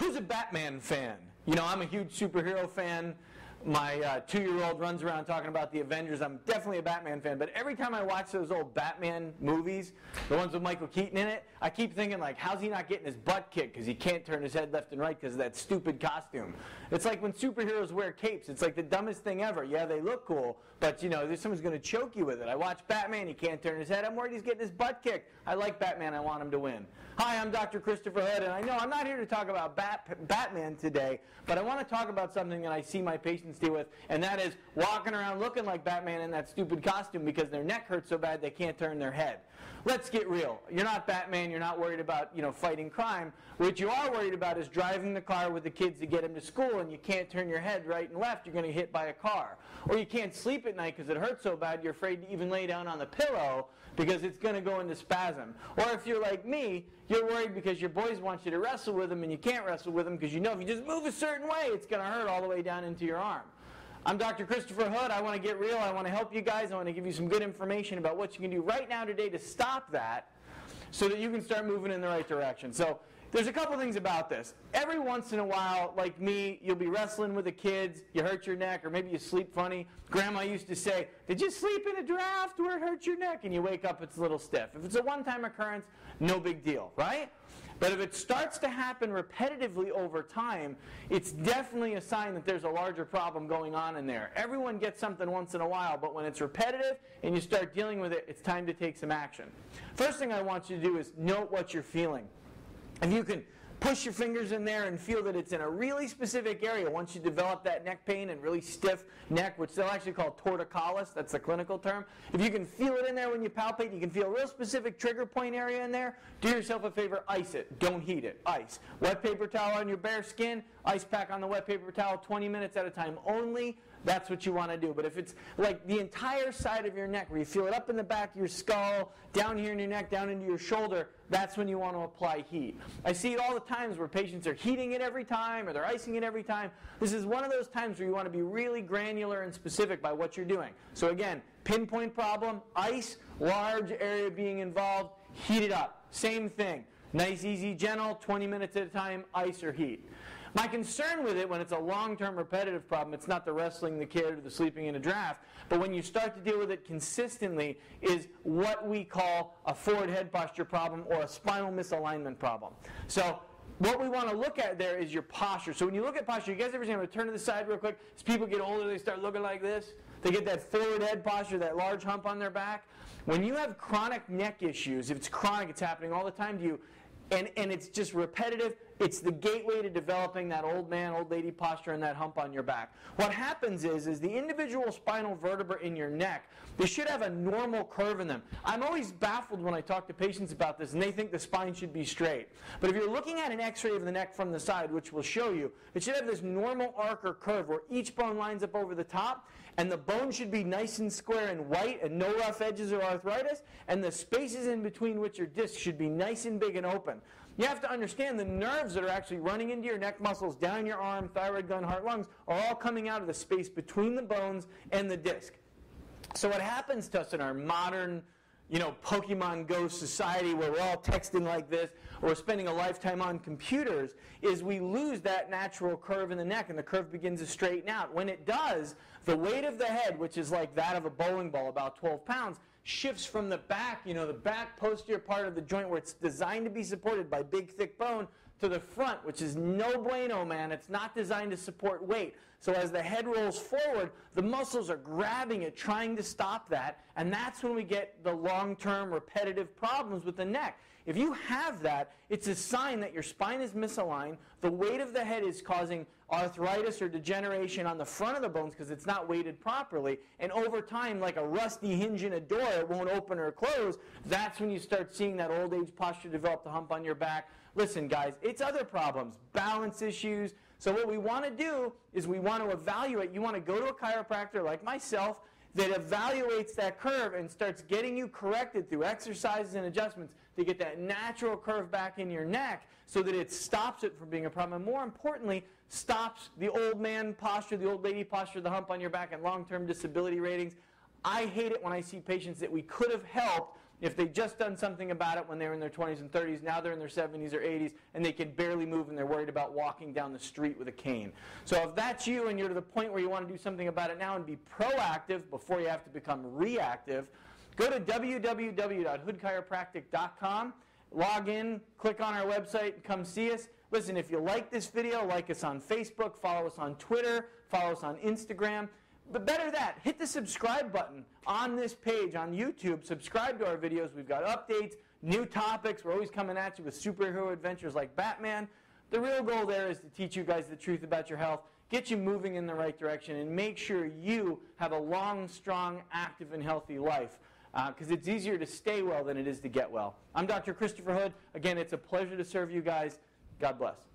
Who's a Batman fan? You know, I'm a huge superhero fan. My 2-year-old runs around talking about the Avengers. I'm definitely a Batman fan, but every time I watch those old Batman movies, the ones with Michael Keaton in it, I keep thinking, like, how's he not getting his butt kicked because he can't turn his head left and right because of that stupid costume? It's like when superheroes wear capes. It's like the dumbest thing ever. Yeah, they look cool, but, you know, someone's going to choke you with it. I watch Batman. He can't turn his head. I'm worried he's getting his butt kicked. I like Batman. I want him to win. Hi, I'm Dr. Christopher Hood, and I know I'm not here to talk about Batman today, but I want to talk about something that I see my patients deal with, and that is walking around looking like Batman in that stupid costume because their neck hurts so bad they can't turn their head. Let's get real. You're not Batman. You're not worried about, you know, fighting crime. What you are worried about is driving the car with the kids to get them to school, and you can't turn your head right and left. You're going to get hit by a car. Or you can't sleep at night because it hurts so bad you're afraid to even lay down on the pillow because it's going to go into spasm. Or if you're like me, you're worried because your boys want you to wrestle with them and you can't wrestle with them because you know if you just move a certain way, it's going to hurt all the way down into your arm. I'm Dr. Christopher Hood. I want to get real. I want to help you guys. I want to give you some good information about what you can do right now today to stop that so that you can start moving in the right direction. So there's a couple things about this. Every once in a while, like me, you'll be wrestling with the kids, you hurt your neck, or maybe you sleep funny. Grandma used to say, did you sleep in a draft where it hurt your neck? And you wake up, it's a little stiff. If it's a one-time occurrence, no big deal, right? But if it starts to happen repetitively over time, it's definitely a sign that there's a larger problem going on in there. Everyone gets something once in a while, but when it's repetitive and you start dealing with it, it's time to take some action. First thing I want you to do is note what you're feeling. If you can push your fingers in there and feel that it's in a really specific area, once you develop that neck pain and really stiff neck, which they'll actually call torticollis, that's the clinical term. If you can feel it in there when you palpate, you can feel a real specific trigger point area in there, do yourself a favor, ice it. Don't heat it. Ice. Wet paper towel on your bare skin, ice pack on the wet paper towel, 20 minutes at a time only. That's what you want to do. But if it's like the entire side of your neck, where you feel it up in the back of your skull, down here in your neck, down into your shoulder, that's when you want to apply heat. I see it all the times where patients are heating it every time or they're icing it every time. This is one of those times where you want to be really granular and specific by what you're doing. So again, pinpoint problem, ice, large area being involved, heat it up. Same thing. Nice, easy, gentle, 20 minutes at a time, ice or heat. My concern with it when it's a long-term repetitive problem, it's not the wrestling the kid or the sleeping in a draft, but when you start to deal with it consistently is what we call a forward head posture problem or a spinal misalignment problem. So what we want to look at there is your posture. So when you look at posture, you guys ever seen, I'm going to turn to the side real quick. As people get older, they start looking like this. They get that forward head posture, that large hump on their back. When you have chronic neck issues, if it's chronic, it's happening all the time to you, and it's just repetitive, it's the gateway to developing that old man, old lady posture and that hump on your back. What happens is the individual spinal vertebra in your neck, they should have a normal curve in them. I'm always baffled when I talk to patients about this and they think the spine should be straight. But if you're looking at an x-ray of the neck from the side, which will show you, it should have this normal arc or curve where each bone lines up over the top and the bone should be nice and square and white and no rough edges or arthritis, and the spaces in between which are discs should be nice and big and open. You have to understand the nerves that are actually running into your neck muscles, down your arm, thyroid gland, heart, lungs, are all coming out of the space between the bones and the disc. So what happens to us in our modern, Pokemon Go society where we're all texting like this or we're spending a lifetime on computers is we lose that natural curve in the neck and the curve begins to straighten out. When it does, the weight of the head, which is like that of a bowling ball, about 12 pounds, shifts from the back, the back posterior part of the joint where it's designed to be supported by big, thick bone, to the front, which is no bueno, man. It's not designed to support weight. So as the head rolls forward, the muscles are grabbing it, trying to stop that, and that's when we get the long-term repetitive problems with the neck. If you have that, it's a sign that your spine is misaligned, the weight of the head is causing arthritis or degeneration on the front of the bones because it's not weighted properly, and over time, like a rusty hinge in a door, it won't open or close. That's when you start seeing that old age posture develop, the hump on your back. Listen, guys, it's other problems, balance issues. So what we want to do is we want to evaluate. You want to go to a chiropractor like myself that evaluates that curve and starts getting you corrected through exercises and adjustments to get that natural curve back in your neck so that it stops it from being a problem. And more importantly, stops the old man posture, the old lady posture, the hump on your back, and long-term disability ratings. I hate it when I see patients that we could have helped if they just done something about it when they were in their 20s and 30s, now they're in their 70s or 80s, and they can barely move and they're worried about walking down the street with a cane. So if that's you and you're to the point where you want to do something about it now and be proactive before you have to become reactive, go to www.hoodchiropractic.com, log in, click on our website, and come see us. Listen, if you like this video, like us on Facebook, follow us on Twitter, follow us on Instagram. But better that, hit the subscribe button on this page on YouTube. Subscribe to our videos. We've got updates, new topics. We're always coming at you with superhero adventures like Batman. The real goal there is to teach you guys the truth about your health, get you moving in the right direction, and make sure you have a long, strong, active, and healthy life. Because it's easier to stay well than it is to get well. I'm Dr. Christopher Hood. Again, it's a pleasure to serve you guys. God bless.